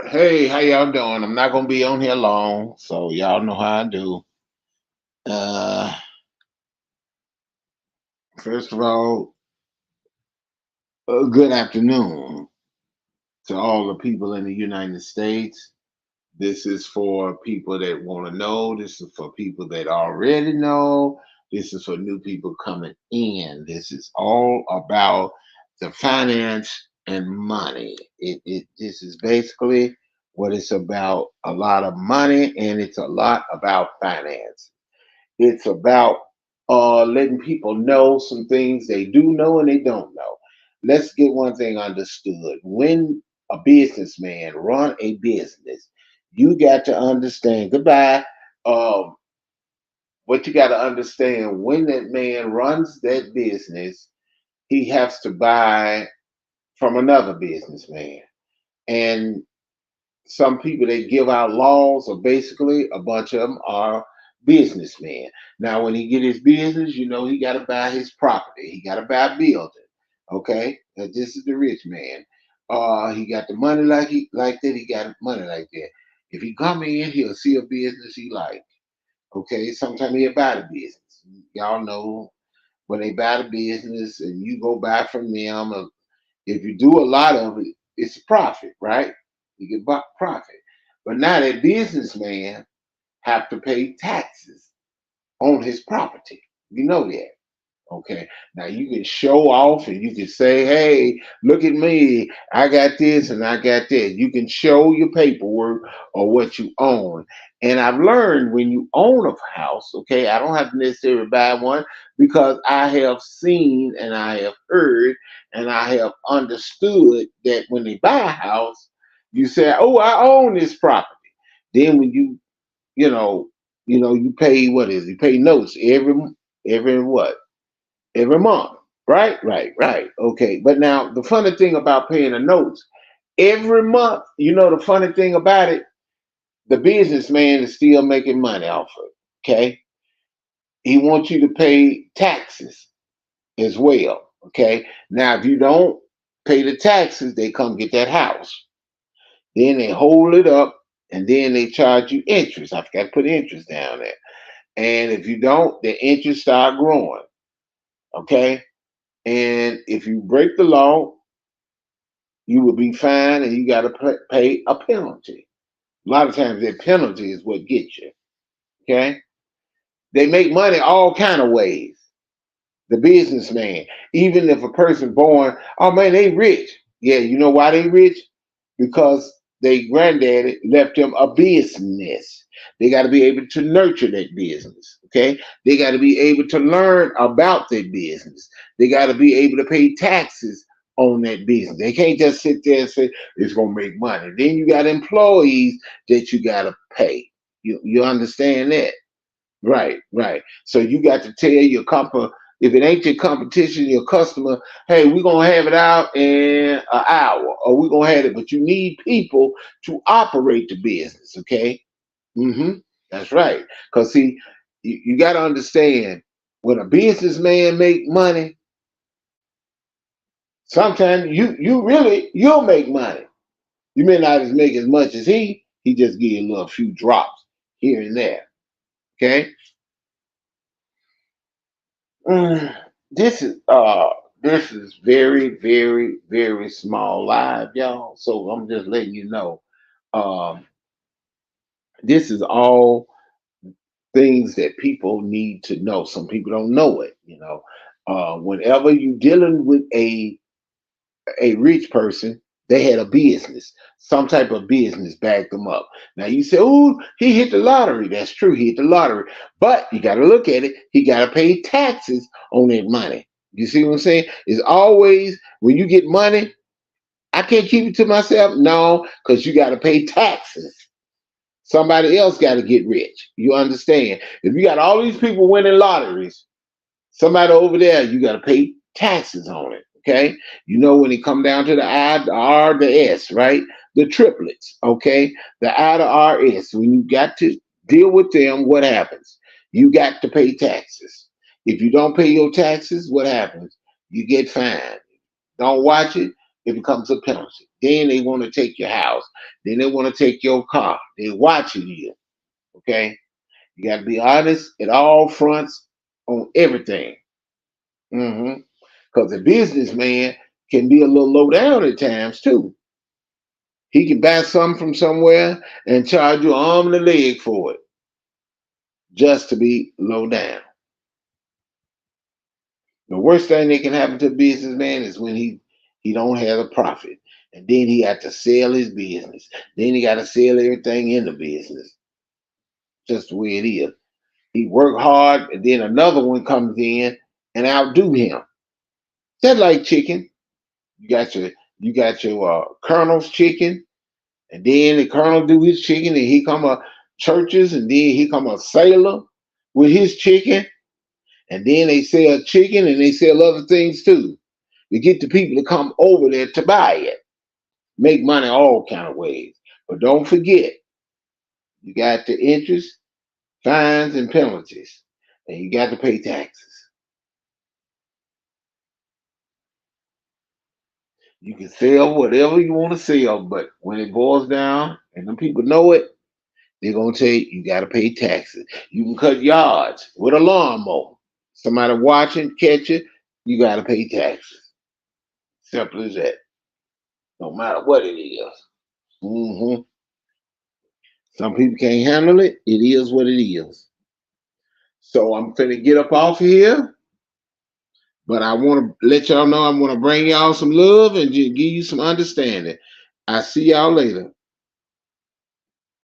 Hey, how y'all doing? I'm not gonna be on here long, so y'all know how I do. Uh, First of all, good afternoon to all the people in the United States. This is for people that want to know. This is for people that already know. This is for new people coming in. This is all about the finance and money. This is basically what it's about. A lot of money, and it's a lot about finance. It's about letting people know some things they do know and they don't know. Let's get one thing understood. When a businessman run a business, you got to understand. Goodbye. Um, what you got to understand when that man runs that business, he has to buy from another businessman. And some people that give out laws are basically a bunch of them are businessmen. Now, when he get his business, he got to buy his property. He got to buy a building. Okay, this is the rich man. He got the money like that. He got money like that. If he come in, he'll see a business he like. Okay, sometimes he'll buy the business. Y'all know when they buy the business and you go buy from them. If you do a lot of it, it's a profit, right? You get profit. But now that businessman have to pay taxes on his property. You know that. Okay. Now you can show off and you can say, hey, look at me. I got this and I got that. You can show your paperwork or what you own. And I've learned when you own a house, okay, I don't have to necessarily buy one because I have seen and I have heard and I have understood that when they buy a house, you say, oh, I own this property. Then when you know, you pay what is it? You pay notes every what? Every month. Right, right, right. Okay. But now the funny thing about paying the notes, every month, the funny thing about it, the businessman is still making money off of it. Okay. He wants you to pay taxes as well. Okay. Now, if you don't pay the taxes, they come get that house. Then they hold it up and then they charge you interest. I forgot to put interest down there. And if you don't, the interest start growing. Okay. And if you break the law, you will be fined and you got to pay a penalty. A lot of times that penalty is what gets you. Okay. They make money all kind of ways. The businessman, even if a person born, oh man, they rich. Yeah, you know why they rich? Because they granddaddy left them a business. They got to be able to nurture that business. Okay, they got to be able to learn about their business. They got to be able to pay taxes on that business. They can't just sit there and say it's gonna make money. Then you got employees that you got to pay. You understand that? Right, right. So you got to tell your company, if it ain't your competition, your customer, hey, we're gonna have it out in an hour, or we're gonna have it, but you need people to operate the business, okay? That's right. Cause see, you gotta understand when a businessman make money, sometimes you'll make money. You may not make as much as he just give you a little few drops here and there. Okay. Mm, this is very, very, very small live, y'all. So I'm just letting you know. Um, this is all things that people need to know. Some people don't know it. Whenever you dealing with a rich person, they had a business, some type of business backed them up. Now you say, "Oh, he hit the lottery." That's true, he hit the lottery, but you got to look at it. He got to pay taxes on that money. You see what I'm saying? It's always when you get money, I can't keep it to myself. No, because you got to pay taxes. Somebody else got to get rich. You understand? If you got all these people winning lotteries, somebody over there, you got to pay taxes on it. Okay, when it come down to the I, the R, the S, right? The triplets. Okay, the I, the R, S. When you got to deal with them, what happens? You got to pay taxes. If you don't pay your taxes, what happens? You get fined. Don't watch it. It becomes a penalty. Then they want to take your house. Then they want to take your car. They're watching you. Okay? You got to be honest at all fronts on everything. Because a businessman can be a little low down at times too. He can buy something from somewhere and charge you an arm and a leg for it just to be low down. The worst thing that can happen to a businessman is when he don't have a profit. And then he got to sell his business. Then he got to sell everything in the business. Just the way it is. He worked hard, and then another one comes in and outdo him. Just like chicken. You got your Colonel's chicken, and then the Colonel do his chicken, and he come a churches, and then he come a sailor with his chicken, and then they sell chicken and they sell other things too. To get the people to come over there to buy it. Make money all kind of ways. But don't forget, you got the interest, fines, and penalties. And you got to pay taxes. You can sell whatever you want to sell, but when it boils down and the people know it, they're gonna tell you got to pay taxes. You can cut yards with a lawnmower. Somebody watching, catch it, you got to pay taxes. Simple as that. No matter what it is. hmm Some people can't handle it. It is what it is. So I'm finna get up off of here, but I want to let y'all know I'm gonna bring y'all some love and just give you some understanding. I see y'all later.